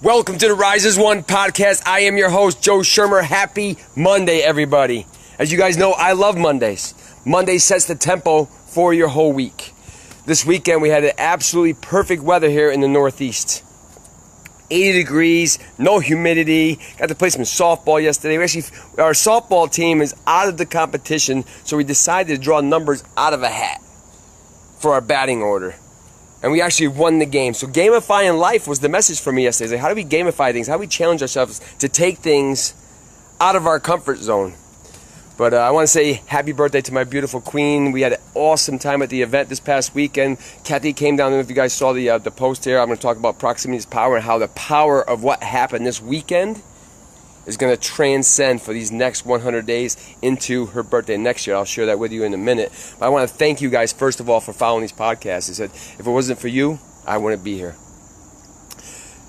Welcome to the Rise as One podcast. I am your host, Joe Shermer. Happy Monday, everybody. As you guys know, I love Mondays. Monday sets the tempo for your whole week. This weekend, we had an absolutely perfect weather here in the Northeast. 80 degrees, no humidity. Got to play some softball yesterday. Our softball team is out of the competition, so we decided to draw numbers out of a hat for our batting order. And we actually won the game. So gamifying life was the message for me yesterday. Like, how do we gamify things? How do we challenge ourselves to take things out of our comfort zone? But I want to say happy birthday to my beautiful queen. We had an awesome time at the event this past weekend. Kathy came down, if you guys saw the post here, I'm going to talk about proximity is power and how the power of what happened this weekend is going to transcend for these next 100 days into her birthday next year. I'll share that with you in a minute. But I want to thank you guys, first of all, for following these podcasts. I said, if it wasn't for you, I wouldn't be here.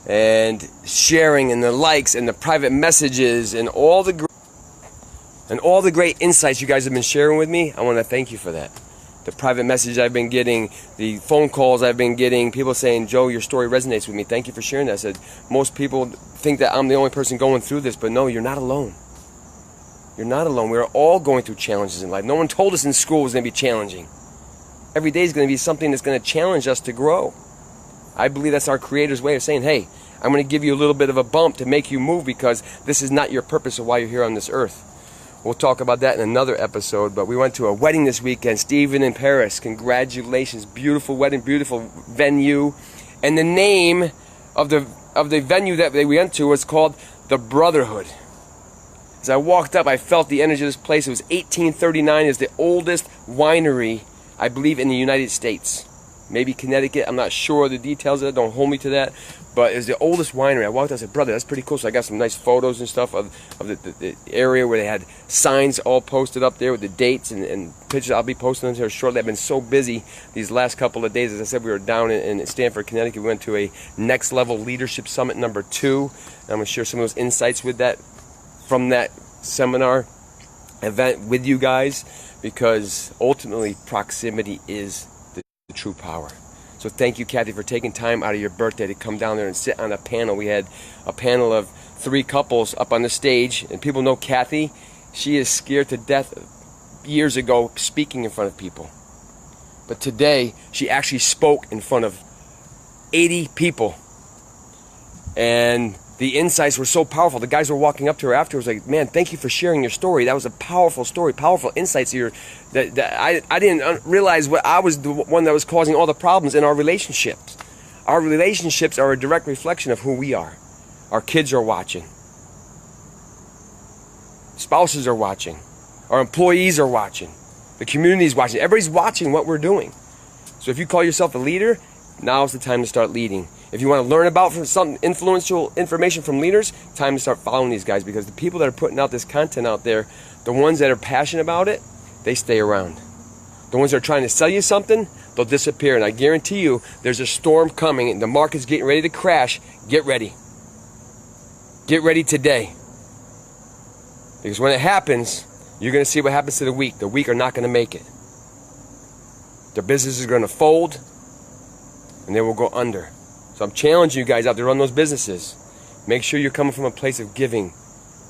And sharing and the likes and the private messages and all the great insights you guys have been sharing with me, I want to thank you for that. The private messages I've been getting, the phone calls I've been getting, people saying, Joe, your story resonates with me. Thank you for sharing that. I said, most people think that I'm the only person going through this, but no, you're not alone. You're not alone. We're all going through challenges in life. No one told us in school it was going to be challenging. Every day is going to be something that's going to challenge us to grow. I believe that's our Creator's way of saying, hey, I'm going to give you a little bit of a bump to make you move because this is not your purpose of why you're here on this earth. We'll talk about that in another episode, but we went to a wedding this weekend, Stephen in Paris. Congratulations, beautiful wedding, beautiful venue. And the name of the venue that we went to was called The Brotherhood. As I walked up, I felt the energy of this place. It was 1839. It's the oldest winery, I believe, in the United States. Maybe Connecticut, I'm not sure the details of it, don't hold me to that. But it's the oldest winery. I walked out and said, brother, that's pretty cool. So I got some nice photos and stuff of the area where they had signs all posted up there with the dates and pictures. I'll be posting them here shortly. I've been so busy these last couple of days. As I said, we were down in Stamford, Connecticut. We went to a Next Level Leadership Summit number 2. And I'm going to share some of those insights with that from that seminar event with you guys, because ultimately proximity is the true power. So thank you, Kathy, for taking time out of your birthday to come down there and sit on a panel. We had a panel of 3 couples up on the stage, and people know Kathy. She is scared to death years ago speaking in front of people. But today, she actually spoke in front of 80 people. And the insights were so powerful. The guys were walking up to her afterwards like, man, thank you for sharing your story. That was a powerful story, powerful insights here. That I didn't realize what I was the one that was causing all the problems in our relationships. Our relationships are a direct reflection of who we are. Our kids are watching. Spouses are watching. Our employees are watching. The community is watching. Everybody's watching what we're doing. So if you call yourself a leader, now's the time to start leading. If you want to learn about some influential information from leaders, time to start following these guys, because the people that are putting out this content out there, the ones that are passionate about it, they stay around. The ones that are trying to sell you something, they'll disappear. And I guarantee you, there's a storm coming and the market's getting ready to crash. Get ready. Get ready today. Because when it happens, you're going to see what happens to the weak. The weak are not going to make it. Their businesses are going to fold and they will go under. So I'm challenging you guys out there to run those businesses. Make sure you're coming from a place of giving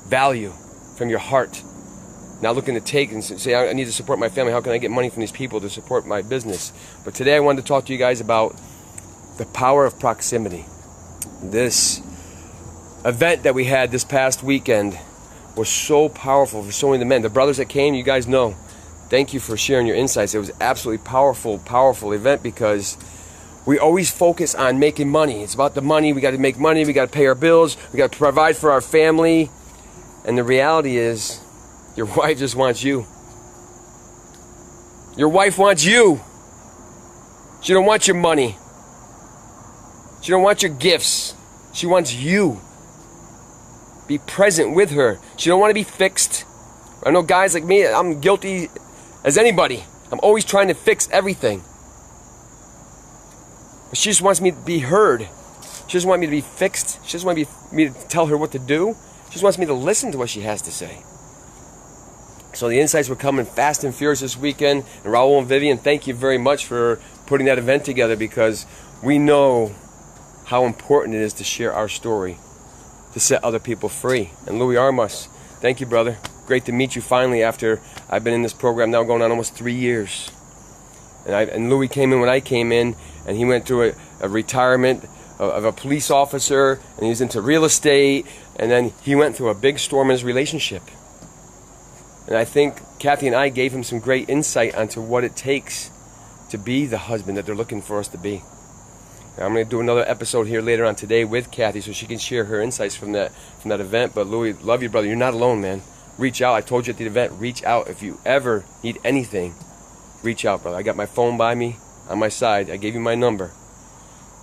value from your heart. Not looking to take and say, I need to support my family. How can I get money from these people to support my business? But today I wanted to talk to you guys about the power of proximity. This event that we had this past weekend was so powerful for so many of the men. The brothers that came, you guys know. Thank you for sharing your insights. It was absolutely powerful, powerful event, because we always focus on making money. It's about the money. We got to make money. We got to pay our bills. We got to provide for our family. And the reality is, your wife just wants you. Your wife wants you. She don't want your money. She don't want your gifts. She wants you. Be present with her. She don't want to be fixed. I know guys like me, I'm guilty as anybody. I'm always trying to fix everything. She just wants me to be heard. She doesn't want me to be fixed. She doesn't want me to tell her what to do. She just wants me to listen to what she has to say. So the insights were coming fast and furious this weekend. And Raul and Vivian, thank you very much for putting that event together, because we know how important it is to share our story, to set other people free. And Louis Armas, thank you, brother. Great to meet you finally after I've been in this program now going on almost 3 years. And Louis came in when I came in, and he went through a retirement of a police officer, and he was into real estate, and then he went through a big storm in his relationship. And I think Kathy and I gave him some great insight onto what it takes to be the husband that they're looking for us to be. Now, I'm going to do another episode here later on today with Kathy so she can share her insights from that event. But Louis, love you, brother. You're not alone, man. Reach out. I told you at the event, reach out. If you ever need anything, reach out, brother. I got my phone by me, on my side. I gave you my number.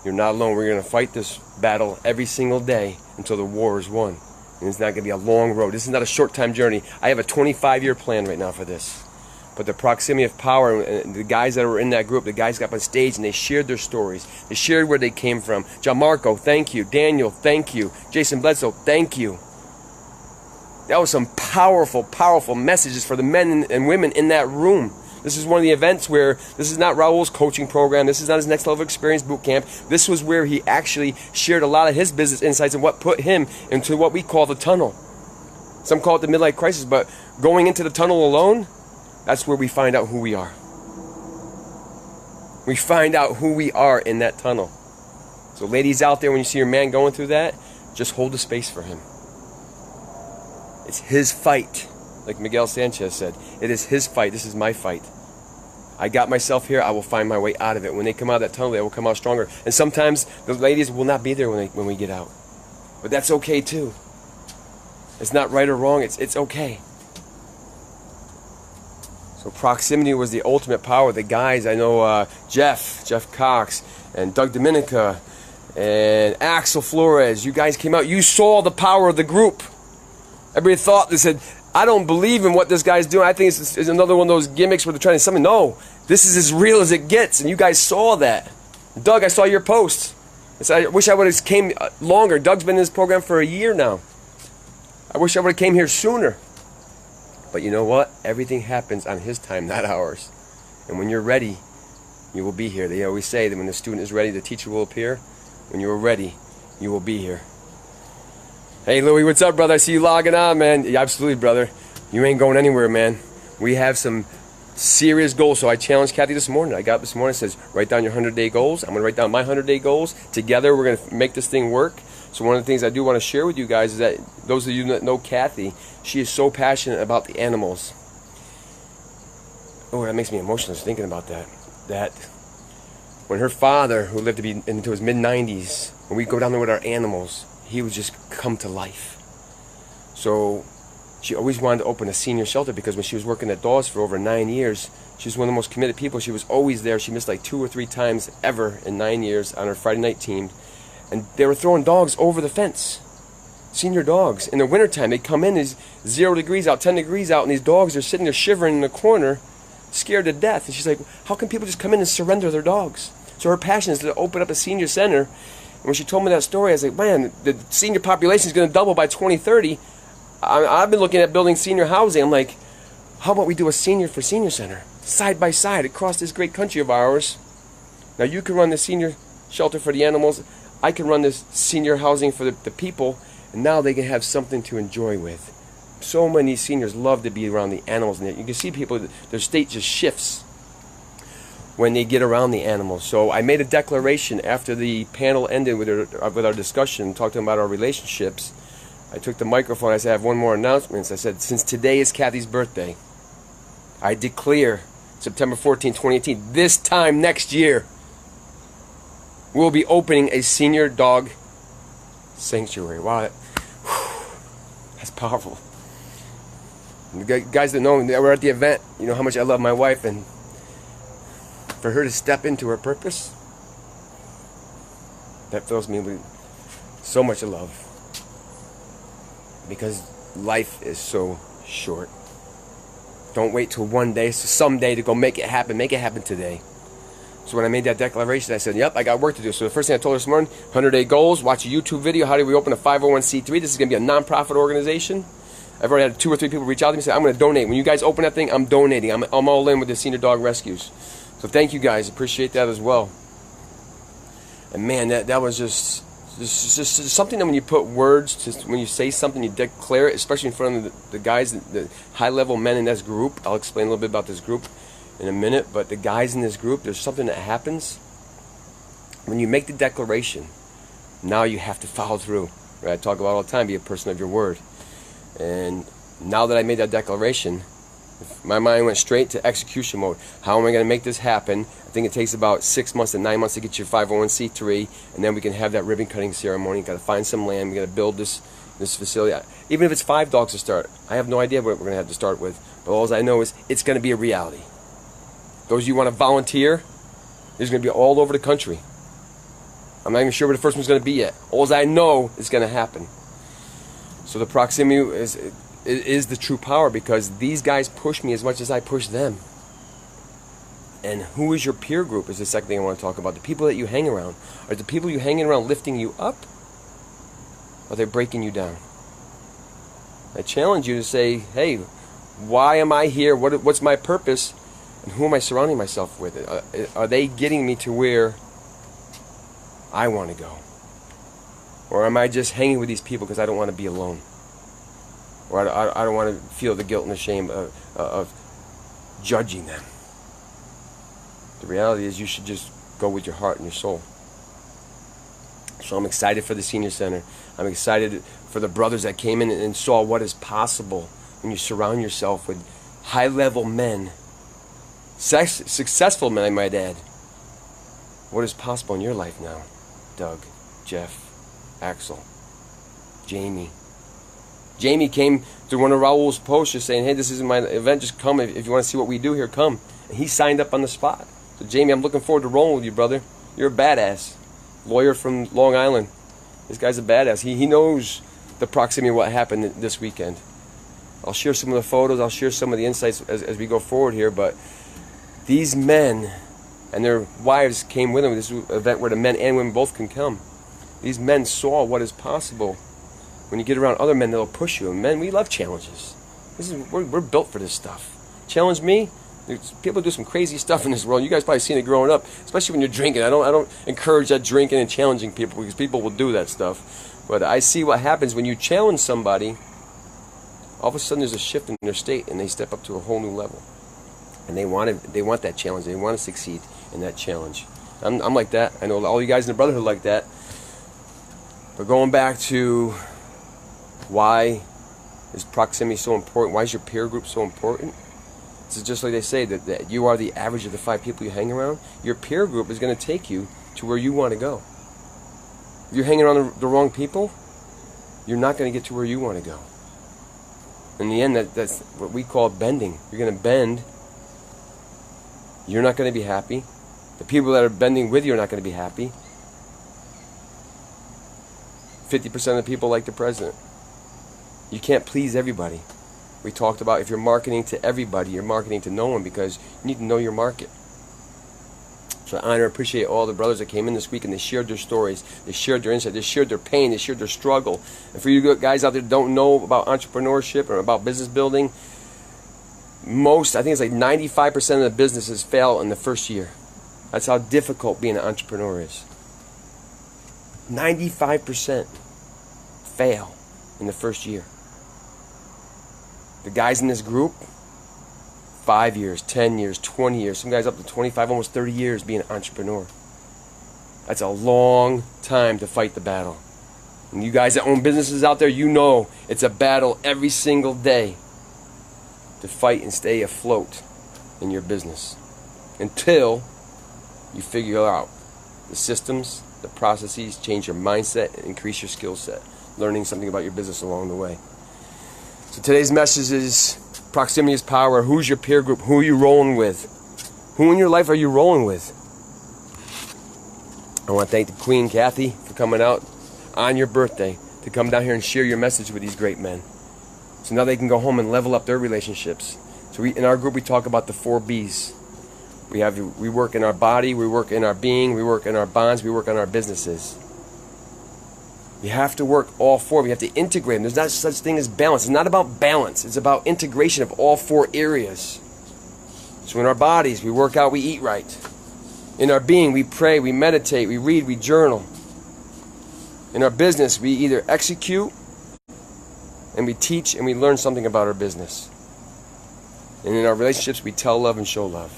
You're not alone. We're going to fight this battle every single day until the war is won. And it's not going to be a long road. This is not a short-time journey. I have a 25-year plan right now for this. But the proximity of power, and the guys that were in that group, the guys got up on stage and they shared their stories. They shared where they came from. John Marco, thank you. Daniel, thank you. Jason Bledsoe, thank you. That was some powerful, powerful messages for the men and women in that room. This is one of the events where this is not Raul's coaching program. This is not his Next Level Experience boot camp. This was where he actually shared a lot of his business insights and what put him into what we call the tunnel. Some call it the midlife crisis, but going into the tunnel alone, that's where we find out who we are. We find out who we are in that tunnel. So ladies out there, when you see your man going through that, just hold the space for him. It's his fight. Like Miguel Sanchez said, it is his fight. This is my fight. I got myself here. I will find my way out of it. When they come out of that tunnel, they will come out stronger. And sometimes the ladies will not be there when we get out. But that's okay too. It's not right or wrong. It's okay. So proximity was the ultimate power. The guys, I know Jeff Cox, and Doug Dominica, and Axel Flores. You guys came out. You saw the power of the group. Everybody thought, they said, I don't believe in what this guy's doing. I think it's another one of those gimmicks where they're trying to summon. No, this is as real as it gets, and you guys saw that. Doug, I saw your post. I wish I would have came longer. Doug's been in this program for a year now. I wish I would have came here sooner. But you know what? Everything happens on his time, not ours. And when you're ready, you will be here. They always say that when the student is ready, the teacher will appear. When you are ready, you will be here. Hey, Louie, what's up, brother? I see you logging on, man. Yeah, absolutely, brother. You ain't going anywhere, man. We have some serious goals. So I challenged Kathy this morning. I got up this morning and says, write down your 100-day goals. I'm going to write down my 100-day goals. Together, we're going to make this thing work. So one of the things I do want to share with you guys is that those of you that know Kathy, she is so passionate about the animals. Oh, that makes me emotional just thinking about that. That when her father, who lived to be into his mid-90s, when we go down there with our animals, he would just come to life. So she always wanted to open a senior shelter because when she was working at Dawes for over 9 years, she was one of the most committed people. She was always there. She missed like 2 or 3 times ever in 9 years on her Friday night team. And they were throwing dogs over the fence. Senior dogs. In the wintertime, they'd come in, it's 0 degrees out, 10 degrees out, and these dogs are sitting there shivering in the corner, scared to death. And she's like, how can people just come in and surrender their dogs? So her passion is to open up a senior center. And when she told me that story, I was like, man, the senior population is going to double by 2030. I've been looking at building senior housing. I'm like, how about we do a senior for senior center, side by side, across this great country of ours? Now you can run the senior shelter for the animals. I can run this senior housing for the people. And now they can have something to enjoy with. So many seniors love to be around the animals. And you can see people, their state just shifts when they get around the animals. So I made a declaration after the panel ended with our discussion, talking about our relationships. I took the microphone. I said, I have one more announcement. I said, since today is Kathy's birthday, I declare September 14, 2018, this time next year, we'll be opening a senior dog sanctuary. Wow, that's powerful. And the guys that know me, that were at the event, you know how much I love my wife, and for her to step into her purpose, that fills me with so much love. Because life is so short. Don't wait till one day, so someday to go make it happen. Make it happen today. So when I made that declaration, I said, yep, I got work to do. So the first thing I told her this morning, 100-day goals, watch a YouTube video. How do we open a 501c3? This is going to be a non-profit organization. I've already had 2 or 3 people reach out to me and say, I'm going to donate. When you guys open that thing, I'm donating. I'm all in with the senior dog rescues. So thank you guys. Appreciate that as well. And man, that was just something that when you put words to, when you say something, you declare it, especially in front of the guys, the high-level men in this group. I'll explain a little bit about this group in a minute, but the guys in this group, there's something that happens when you make the declaration. Now you have to follow through. Right? I talk about all the time, be a person of your word. And now that I made that declaration, my mind went straight to execution mode. How am I going to make this happen? I think it takes about 6 months to 9 months to get your 501c3, and then we can have that ribbon cutting ceremony. You got to find some land. We got to build this facility. Even if it's 5 dogs to start, I have no idea what we're going to have to start with. But all I know is it's going to be a reality. Those of you who want to volunteer, there's going to be all over the country. I'm not even sure where the first one's going to be yet. All I know is going to happen. So the proximity is the true power, because these guys push me as much as I push them. And who is your peer group is the second thing I want to talk about. The people that you hang around. Are the people you hanging around lifting you up? Or are they breaking you down? I challenge you to say, hey, why am I here? What's my purpose? And who am I surrounding myself with? Are they getting me to where I want to go? Or am I just hanging with these people because I don't want to be alone? Or I don't want to feel the guilt and the shame of judging them. The reality is you should just go with your heart and your soul. So I'm excited for the senior center. I'm excited for the brothers that came in and saw what is possible when you surround yourself with high-level men, successful men, I might add. What is possible in your life now? Doug, Jeff, Axel, Jamie. Jamie came to one of Raul's posts just saying, hey, this isn't my event, just come. If you want to see what we do here, come. And he signed up on the spot. So Jamie, I'm looking forward to rolling with you, brother. You're a badass. Lawyer from Long Island. This guy's a badass. He knows the proximity of what happened this weekend. I'll share some of the photos. I'll share some of the insights as we go forward here. But these men and their wives came with them. This is an event where the men and women both can come. These men saw what is possible. When you get around other men, they'll push you. And men, we love challenges. We're built for this stuff. Challenge me. People do some crazy stuff in this world. You guys probably seen it growing up, especially when you're drinking. I don't encourage that drinking and challenging people, because people will do that stuff. But I see what happens when you challenge somebody. All of a sudden, there's a shift in their state, and they step up to a whole new level. And they want that challenge. They want to succeed in that challenge. I'm like that. I know all you guys in the brotherhood like that. But going back to why is proximity so important? Why is your peer group so important? It's just like they say, that you are the average of the 5 people you hang around. Your peer group is going to take you to where you want to go. If you're hanging around the wrong people, you're not going to get to where you want to go. In the end, that's what we call bending. You're going to bend. You're not going to be happy. The people that are bending with you are not going to be happy. 50% of the people like the president. You can't please everybody. We talked about if you're marketing to everybody, you're marketing to no one, because you need to know your market. So I honor and appreciate all the brothers that came in this week and they shared their stories, they shared their insight, they shared their pain, they shared their struggle. And for you guys out there that don't know about entrepreneurship or about business building, I think it's like 95% of the businesses fail in the first year. That's how difficult being an entrepreneur is. 95% fail in the first year. The guys in this group, 5 years, 10 years, 20 years, some guys up to 25, almost 30 years being an entrepreneur. That's a long time to fight the battle. And you guys that own businesses out there, you know it's a battle every single day to fight and stay afloat in your business until you figure out the systems, the processes, change your mindset, and increase your skill set, learning something about your business along the way. So today's message is proximity is power. Who's your peer group? Who are you rolling with? Who in your life are you rolling with? I want to thank the Queen, Kathy, for coming out on your birthday to come down here and share your message with these great men. So now they can go home and level up their relationships. So in our group we talk about the 4 B's. We work in our body, we work in our being, we work in our bonds, we work on our businesses. You have to work all 4. We have to integrate them. There's not such thing as balance. It's not about balance. It's about integration of all 4 areas. So in our bodies, we work out, we eat right. In our being, we pray, we meditate, we read, we journal. In our business, we either execute and we teach and we learn something about our business. And in our relationships, we tell love and show love.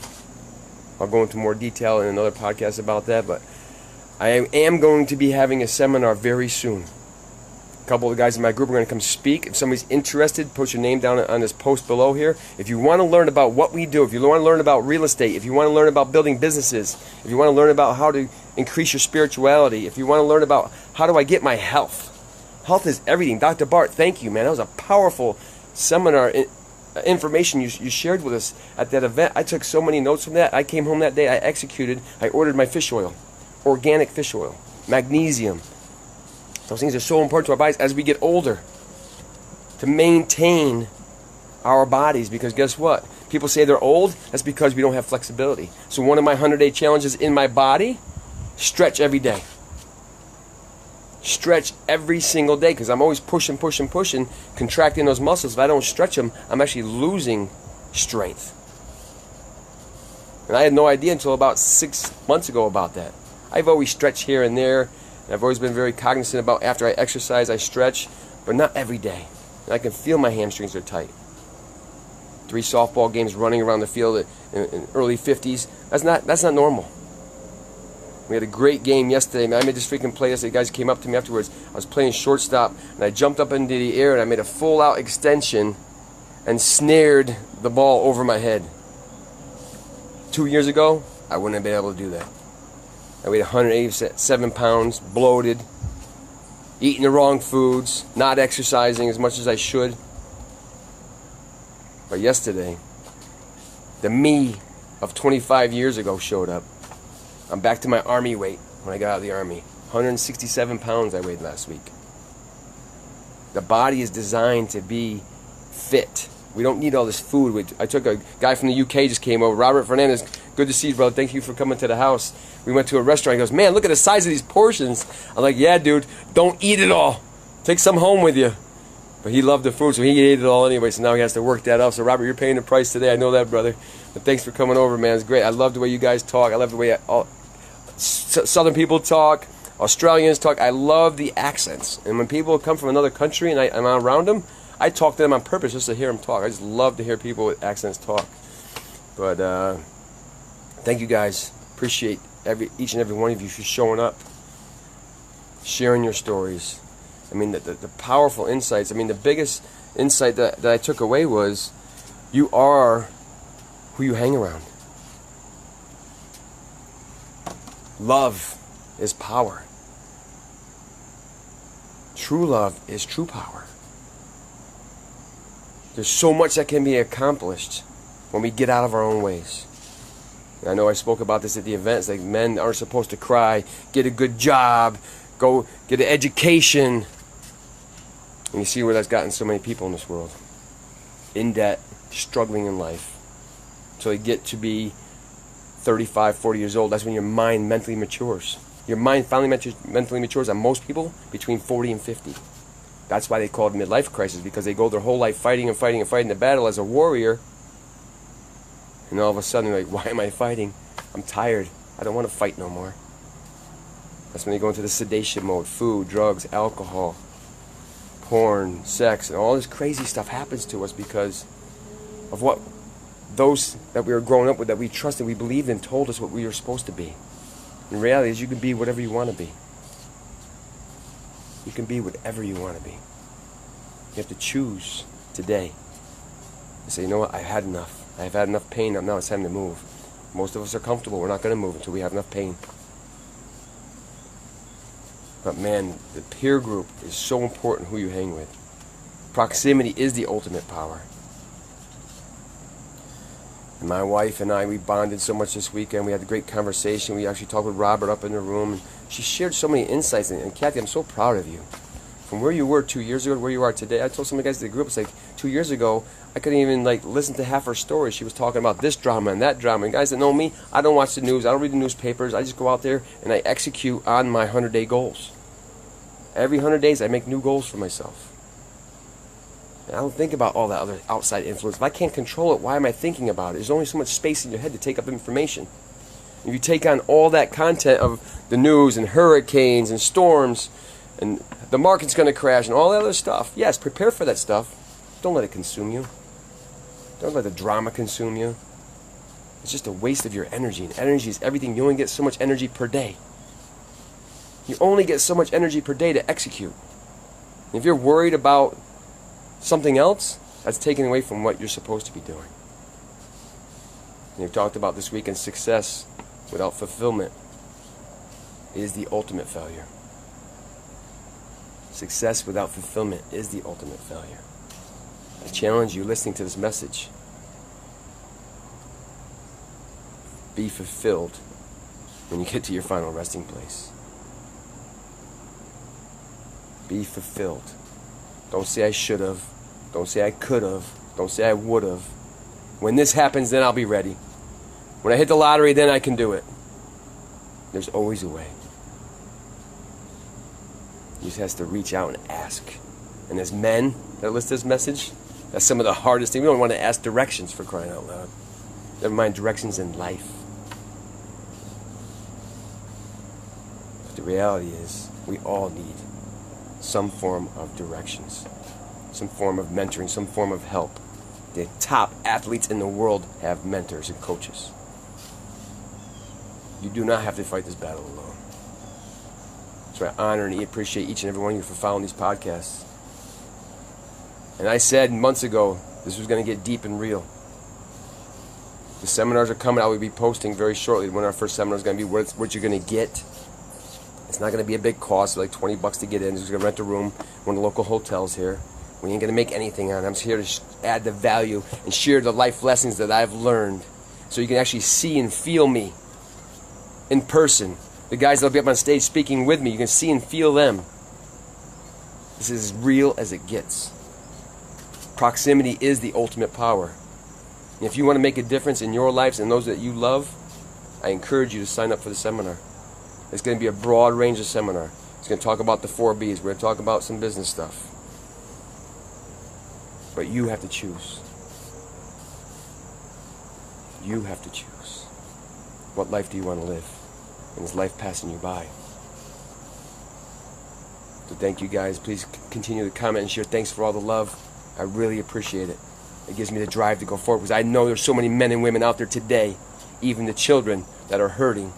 I'll go into more detail in another podcast about that, but I am going to be having a seminar very soon. A couple of the guys in my group are going to come speak. If somebody's interested, put your name down on this post below here. If you want to learn about what we do, if you want to learn about real estate, if you want to learn about building businesses, if you want to learn about how to increase your spirituality, if you want to learn about how do I get my health. Health is everything. Dr. Bart, thank you, man. That was a powerful seminar information you shared with us at that event. I took so many notes from that. I came home that day, I executed, I ordered my fish oil, organic fish oil, magnesium. Those things are so important to our bodies as we get older, to maintain our bodies, because guess what? People say they're old, that's because we don't have flexibility. So one of my 100-day challenges in my body, stretch every day. Stretch every single day, because I'm always pushing, contracting those muscles. If I don't stretch them, I'm actually losing strength. And I had no idea until about 6 months ago about that. I've always stretched here and there. And I've always been very cognizant about after I exercise, I stretch, but not every day. And I can feel my hamstrings are tight. 3 softball games running around the field in early 50s. That's not normal. We had a great game yesterday. Man, I made this freaking play yesterday. The guys came up to me afterwards. I was playing shortstop, and I jumped up into the air, and I made a full-out extension and snared the ball over my head. 2 years ago, I wouldn't have been able to do that. I weighed 187 pounds, bloated, eating the wrong foods, not exercising as much as I should. But yesterday, the me of 25 years ago showed up. I'm back to my army weight when I got out of the army. 167 pounds I weighed last week. The body is designed to be fit. We don't need all this food. I took a guy from the UK just came over. Robert Fernandez, good to see you, brother. Thank you for coming to the house. We went to a restaurant. He goes, man, look at the size of these portions. I'm like, yeah, dude, don't eat it all. Take some home with you. But he loved the food, so he ate it all anyway, so now he has to work that out. So, Robert, you're paying the price today. I know that, brother. But thanks for coming over, man. It's great. I love the way you guys talk. I love the way Southern people talk, Australians talk. I love the accents. And when people come from another country and I'm around them, I talk to them on purpose just to hear them talk. I just love to hear people with accents talk. But thank you guys. Appreciate each and every one of you for showing up, sharing your stories. I mean, the powerful insights. I mean, the biggest insight that I took away was you are who you hang around. Love is power. True love is true power. There's so much that can be accomplished when we get out of our own ways. And I know I spoke about this at the events, like men aren't supposed to cry, get a good job, go get an education. And you see where that's gotten so many people in this world. In debt, struggling in life. Until they get to be 35, 40 years old. That's when your mind mentally matures. Your mind finally mentally matures on most people between 40 and 50. That's why they call it midlife crisis, because they go their whole life fighting the battle as a warrior. And all of a sudden they're like, why am I fighting? I'm tired. I don't want to fight no more. That's when they go into the sedation mode. Food, drugs, alcohol, porn, sex, and all this crazy stuff happens to us because of what those that we were growing up with, that we trusted, we believed in, told us what we were supposed to be. In reality is you can be whatever you want to be. You can be whatever you want to be. You have to choose today to say, you know what, I've had enough. I've had enough pain. Now it's time to move. Most of us are comfortable. We're not going to move until we have enough pain. But man, the peer group is so important, who you hang with. Proximity is the ultimate power. And my wife and I, we bonded so much this weekend. We had a great conversation. We actually talked with Robert up in the room. And she shared so many insights. And Kathy, I'm so proud of you. From where you were 2 years ago to where you are today. I told some of the guys in the group, it's like 2 years ago, I couldn't even listen to half her story. She was talking about this drama and that drama. And guys that know me, I don't watch the news. I don't read the newspapers. I just go out there and I execute on my 100-day goals. Every 100 days, I make new goals for myself. And I don't think about all that other outside influence. If I can't control it, why am I thinking about it? There's only so much space in your head to take up information. If you take on all that content of the news and hurricanes and storms and the market's going to crash and all that other stuff, yes, prepare for that stuff. Don't let it consume you. Don't let the drama consume you. It's just a waste of your energy. And energy is everything. You only get so much energy per day. You only get so much energy per day to execute. And if you're worried about something else, that's taken away from what you're supposed to be doing. And we've talked about this weekend, success without fulfillment is the ultimate failure. Success without fulfillment is the ultimate failure. I challenge you listening to this message. Be fulfilled when you get to your final resting place. Be fulfilled. Don't say I should have. Don't say I could have. Don't say I would have. When this happens, then I'll be ready. When I hit the lottery, then I can do it. There's always a way. You just have to reach out and ask. And as men that listen to this message, that's some of the hardest thing. We don't want to ask directions, for crying out loud. Never mind directions in life. But the reality is, we all need some form of directions, some form of mentoring, some form of help. The top athletes in the world have mentors and coaches. You do not have to fight this battle alone. So I honor and appreciate each and every one of you for following these podcasts. And I said months ago, this was going to get deep and real. The seminars are coming. I will be posting very shortly when our first seminar is going to be, what you're going to get. It's not going to be a big cost, like $20 to get in. Just going to rent a room, one of the local hotels here. We ain't going to make anything on it. I'm just here to add the value and share the life lessons that I've learned so you can actually see and feel me in person. The guys that will be up on stage speaking with me, you can see and feel them. This is as real as it gets. Proximity is the ultimate power. And if you want to make a difference in your lives and those that you love, I encourage you to sign up for the seminar. It's going to be a broad range of seminar. It's going to talk about the 4 B's. We're going to talk about some business stuff. But you have to choose. You have to choose. What life do you want to live? And is life passing you by? So thank you guys. Please continue to comment and share. Thanks for all the love. I really appreciate it. It gives me the drive to go forward because I know there's so many men and women out there today, even the children, that are hurting.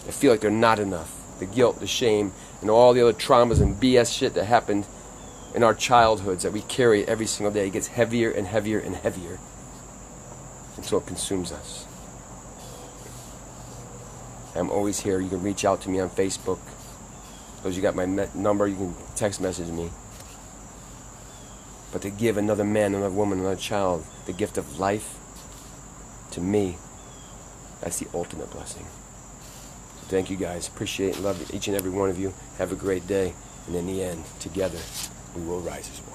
They feel like they're not enough. The guilt, the shame, and all the other traumas and BS shit that happened in our childhoods that we carry every single day. It gets heavier and heavier and heavier until it consumes us. I'm always here. You can reach out to me on Facebook. Those you got my number, you can text message me. But to give another man, another woman, another child the gift of life, to me, that's the ultimate blessing. So thank you guys. Appreciate and love each and every one of you. Have a great day. And in the end, together, we will rise as one.